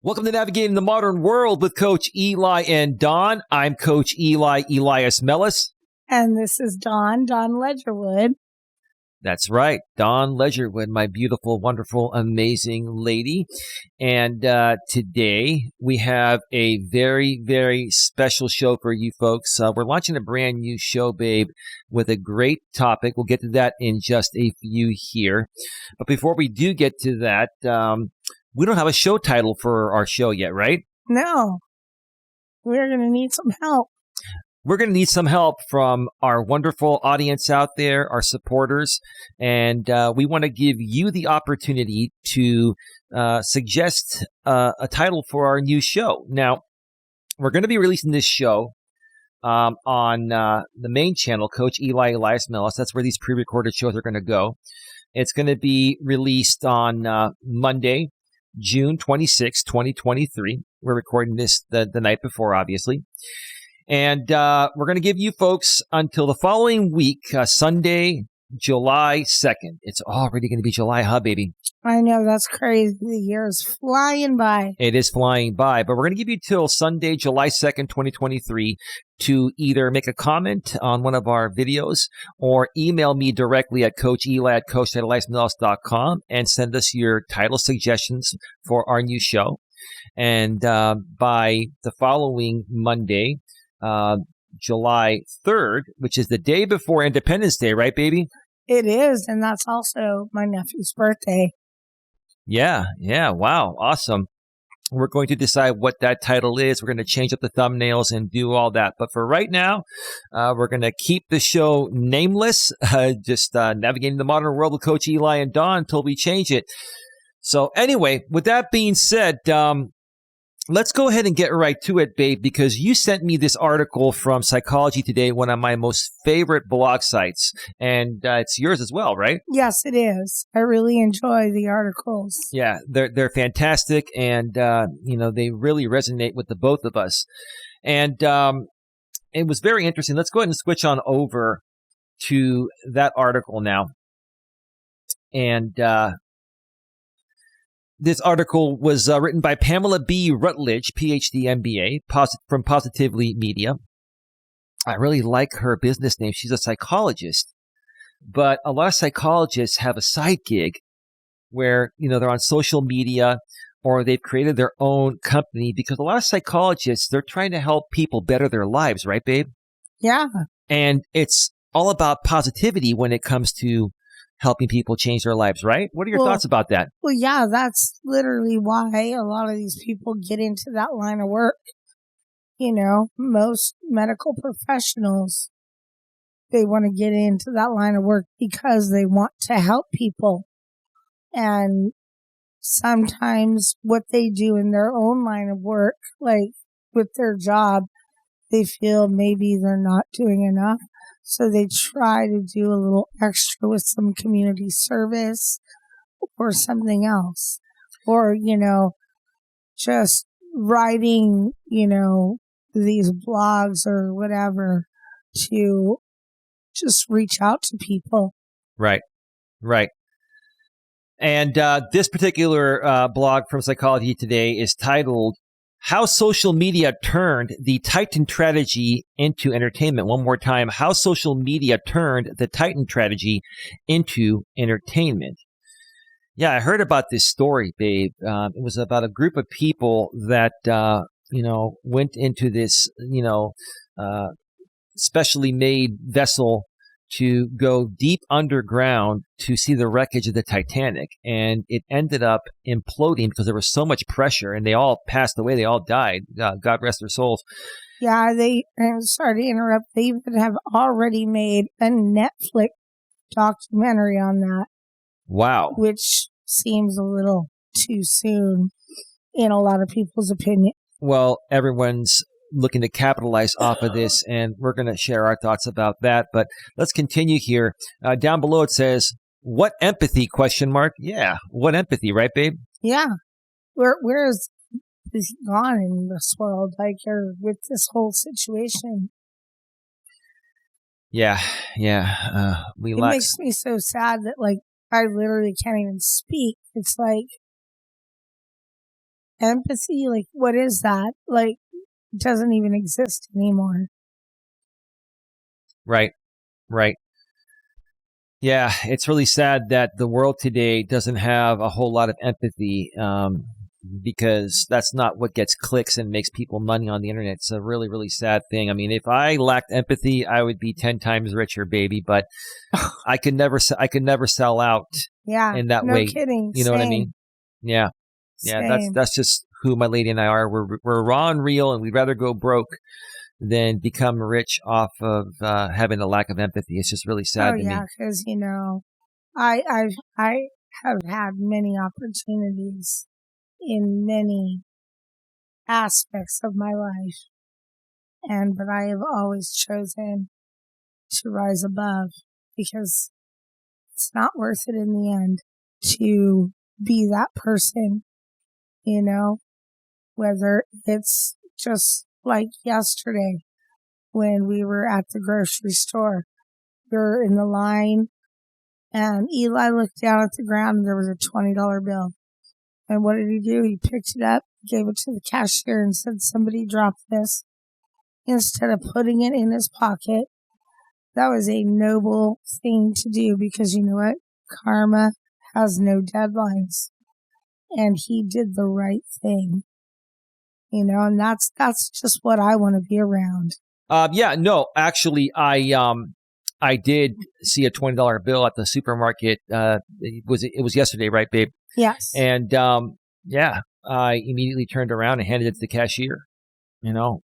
Welcome to Navigating the Modern World with Coach Eli and Don. I'm Coach Eli, Elias Melas. And this is Don Ledgerwood. That's right, Don Ledgerwood, my beautiful, wonderful, amazing lady. And today we have a very, very special show for you folks. We're launching a brand new show, babe, with a great topic. We'll get to that in just a few here. But before we do get to that, we don't have a show title for our show yet, right? No. We're going to need some help. We're going to need some help from our wonderful audience out there, our supporters, and we want to give you the opportunity to suggest a title for our new show. Now, we're going to be releasing this show on the main channel, Coach Eli, Elias Melas. That's where these pre-recorded shows are going to go. It's going to be released on Monday, June 26, 2023. We're recording this the night before, obviously. And we're going to give you folks until the following week, Sunday, July 2nd. It's already going to be July, huh, baby? I know, that's crazy. The year is flying by. It is flying by, but we're going to give you till Sunday, July 2nd, 2023 to either make a comment on one of our videos or email me directly at coacheli@coach.eliasmelas.com and send us your title suggestions for our new show. And by the following Monday, July 3rd, which is the day before Independence Day, right, baby? It is, and that's also my nephew's birthday. Yeah, wow, awesome. We're going to decide what that title is. We're going to change up the thumbnails and do all that. But for right now, we're going to keep the show nameless, just navigating the modern world with Coach Eli and Don until we change it. So anyway, with that being said, let's go ahead and get right to it, babe, because you sent me this article from Psychology Today, one of my most favorite blog sites, and it's yours as well, right? Yes, it is. I really enjoy the articles. Yeah, they're fantastic, and they really resonate with the both of us. And it was very interesting. Let's go ahead and switch on over to that article now. And this article was written by Pamela B. Rutledge, PhD, MBA, from Positively Media. I really like her business name. She's a psychologist, but a lot of psychologists have a side gig where, they're on social media or they've created their own company because a lot of psychologists, they're trying to help people better their lives, right, babe? Yeah. And it's all about positivity when it comes to helping people change their lives, right? What are your thoughts about that? Well, yeah, that's literally why a lot of these people get into that line of work. Most medical professionals, they want to get into that line of work because they want to help people. And sometimes what they do in their own line of work, like with their job, they feel maybe they're not doing enough. So they try to do a little extra with some community service or something else. Or, just writing, these blogs or whatever to just reach out to people. Right. And this particular blog from Psychology Today is titled, How Social Media Turned the Titan Strategy into Entertainment. One more time, How Social Media Turned the Titan Strategy into Entertainment. Yeah, I heard about this story, babe. It was about a group of people that, went into this, specially made vessel to go deep underground to see the wreckage of the Titanic. And it ended up imploding because there was so much pressure and they all passed away. They all died. God rest their souls. Yeah, I'm sorry to interrupt. They even have already made a Netflix documentary on that. Wow. Which seems a little too soon in a lot of people's opinion. Well, everyone's looking to capitalize off of this, and we're going to share our thoughts about that. But let's continue here. Down below it says, what empathy, ? Yeah, what empathy, right, babe? Yeah. Where is he gone in this world, or with this whole situation? Yeah. It makes me so sad that, I literally can't even speak. It's like, empathy, like, what is that? Like, it doesn't even exist anymore. Right. Right. Yeah, it's really sad that the world today doesn't have a whole lot of empathy, because that's not what gets clicks and makes people money on the internet. It's a really, really sad thing. I mean, if I lacked empathy, I would be 10 times richer, baby. But I could never sell out Yeah, in that no way. kidding. You know what I Same. mean? Yeah, yeah. Same. That's just who my lady and I are. We're raw and real, and we'd rather go broke than become rich off of having a lack of empathy. It's just really sad to me. Because I have had many opportunities in many aspects of my life, but I have always chosen to rise above, because it's not worth it in the end to be that person, whether it's just like yesterday when we were at the grocery store. We were in the line, and Eli looked down at the ground, and there was a $20 bill. And what did he do? He picked it up, gave it to the cashier, and said, "Somebody dropped this," instead of putting it in his pocket. That was a noble thing to do, because you know what? Karma has no deadlines. And he did the right thing. And that's just what I want to be around. Yeah, no, actually, I did see a $20 bill at the supermarket. It was yesterday, right, babe? Yes. And yeah, I immediately turned around and handed it to the cashier.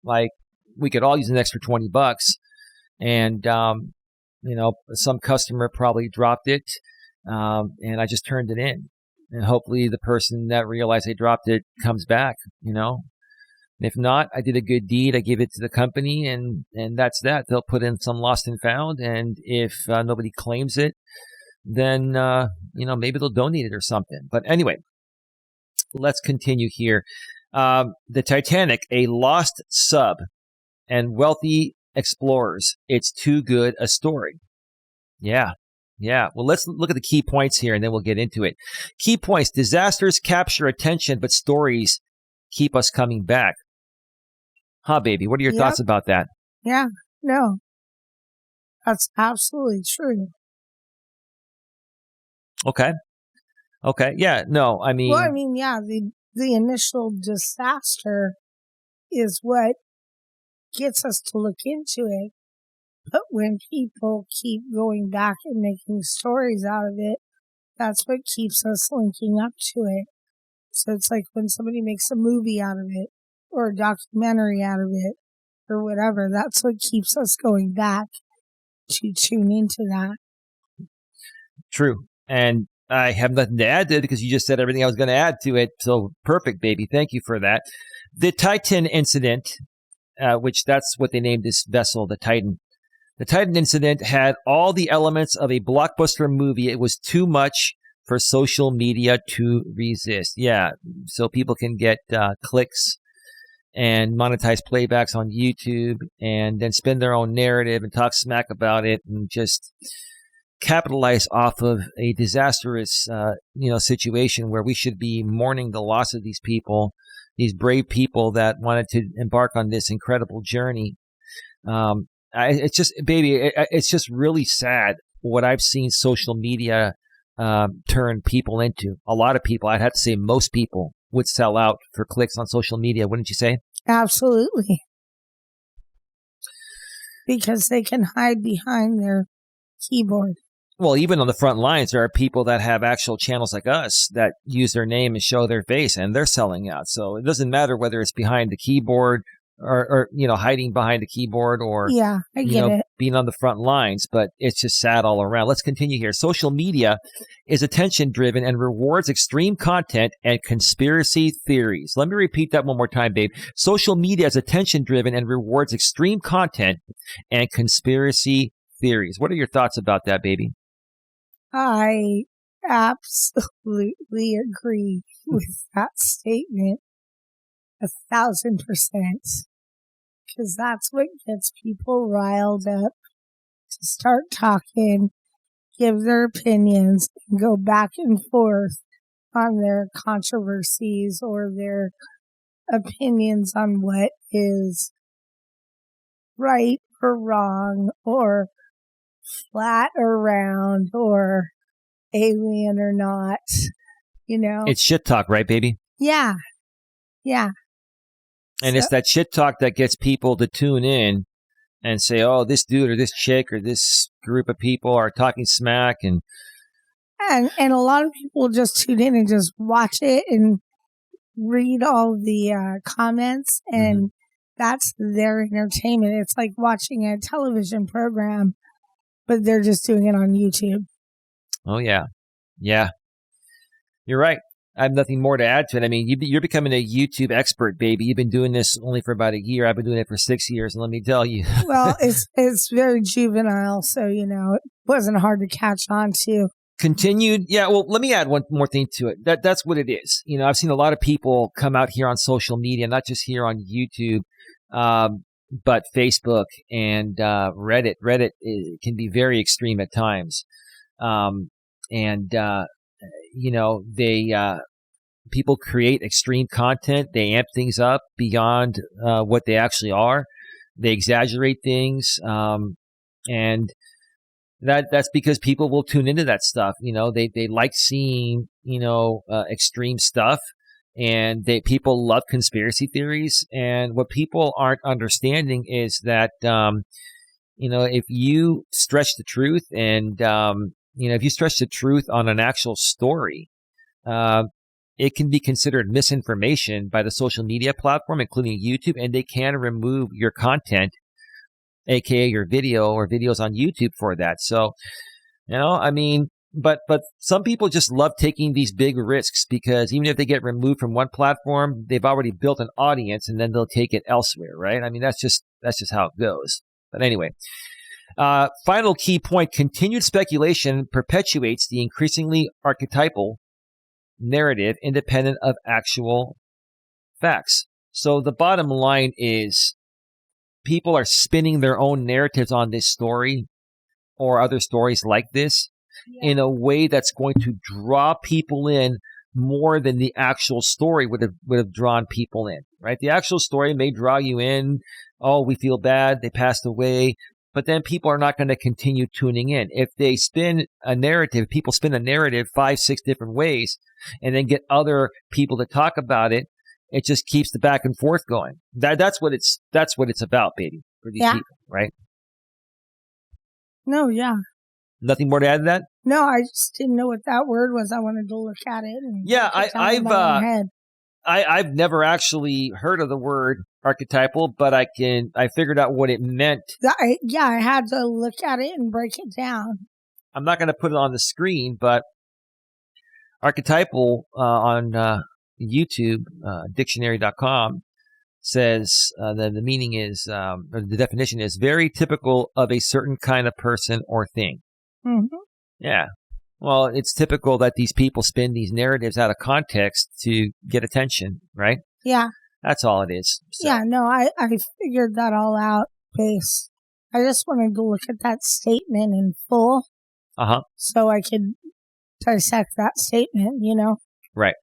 Like, we could all use an extra $20, and some customer probably dropped it, and I just turned it in, and hopefully the person that realized they dropped it comes back. If not, I did a good deed. I gave it to the company, and that's that. They'll put in some lost and found, and if nobody claims it, then maybe they'll donate it or something. But anyway, let's continue here. The Titanic, a lost sub, and wealthy explorers. It's too good a story. Yeah. Well, let's look at the key points here, and then we'll get into it. Key points: disasters capture attention, but stories keep us coming back. Huh, baby? What are your thoughts about that? Yeah, no, that's absolutely true. Okay. Yeah, no, I mean... Well, yeah, the initial disaster is what gets us to look into it. But when people keep going back and making stories out of it, that's what keeps us linking up to it. So it's like when somebody makes a movie out of it, or a documentary out of it, or whatever, that's what keeps us going back to tune into that. True. And I have nothing to add to it, because you just said everything I was going to add to it. So perfect, baby. Thank you for that. The Titan incident, which that's what they named this vessel, the Titan. The Titan incident had all the elements of a blockbuster movie. It was too much for social media to resist. Yeah, so people can get clicks and monetize playbacks on YouTube, and then spin their own narrative and talk smack about it, and just capitalize off of a disastrous situation where we should be mourning the loss of these people, these brave people that wanted to embark on this incredible journey. It's just, baby, it's just really sad what I've seen social media turn people into. A lot of people, I'd have to say most people, would sell out for clicks on social media, wouldn't you say? Absolutely. Because they can hide behind their keyboard. Well, even on the front lines, there are people that have actual channels like us that use their name and show their face, and they're selling out. So it doesn't matter whether it's behind the keyboard or hiding behind the keyboard, or yeah, I get it. Being on the front lines, but it's just sad all around. Let's continue here. Social media is attention driven and rewards extreme content and conspiracy theories. Let me repeat that one more time, babe. Social media is attention driven and rewards extreme content and conspiracy theories. What are your thoughts about that, baby? I absolutely agree with that statement 1,000%. Because that's what gets people riled up to start talking, give their opinions, and go back and forth on their controversies or their opinions on what is right or wrong or flat or round or alien or not, It's shit talk, right, baby? Yeah. And it's that shit talk that gets people to tune in and say, oh, this dude or this chick or this group of people are talking smack. And a lot of people just tune in and just watch it and read all the comments, and that's their entertainment. It's like watching a television program, but they're just doing it on YouTube. Oh, yeah. Yeah. You're right. I have nothing more to add to it. I mean, you're becoming a YouTube expert, baby. You've been doing this only for about a year. I've been doing it for 6 years, and let me tell you. Well, it's very juvenile, so, it wasn't hard to catch on to. Continued. Yeah, well, let me add one more thing to it. That's what it is. I've seen a lot of people come out here on social media, not just here on YouTube, but Facebook and Reddit. Reddit can be very extreme at times. People create extreme content. They amp things up beyond what they actually are. They exaggerate things, and that's because people will tune into that stuff. They like seeing extreme stuff, and people love conspiracy theories. And what people aren't understanding is that if you stretch the truth and if you stretch the truth on an actual story, it can be considered misinformation by the social media platform, including YouTube, and they can remove your content, aka your video or videos on YouTube for that. So, but some people just love taking these big risks because even if they get removed from one platform, they've already built an audience and then they'll take it elsewhere, right? I mean, that's just how it goes. But anyway. Final key point, continued speculation perpetuates the increasingly archetypal narrative independent of actual facts. So the bottom line is people are spinning their own narratives on this story or other stories like this in a way that's going to draw people in more than the actual story would have drawn people in, right? The actual story may draw you in. Oh, we feel bad. They passed away. But then people are not going to continue tuning in. If they people spin a narrative 5-6 different ways and then get other people to talk about it, it just keeps the back and forth going. That's what it's about, baby, for these people, right? No, yeah. Nothing more to add to that? No, I just didn't know what that word was. I wanted to look at it. And I've never actually heard of the word archetypal, but I figured out what it meant. I had to look at it and break it down. I'm not going to put it on the screen, but archetypal on YouTube, dictionary.com says that the meaning is, or the definition is very typical of a certain kind of person or thing. Mm-hmm. Yeah. Well, it's typical that these people spin these narratives out of context to get attention, right? Yeah. That's all it is. So. Yeah, no, I figured that all out, Base. I just wanted to look at that statement in full. Uh-huh. So I could dissect that statement, Right.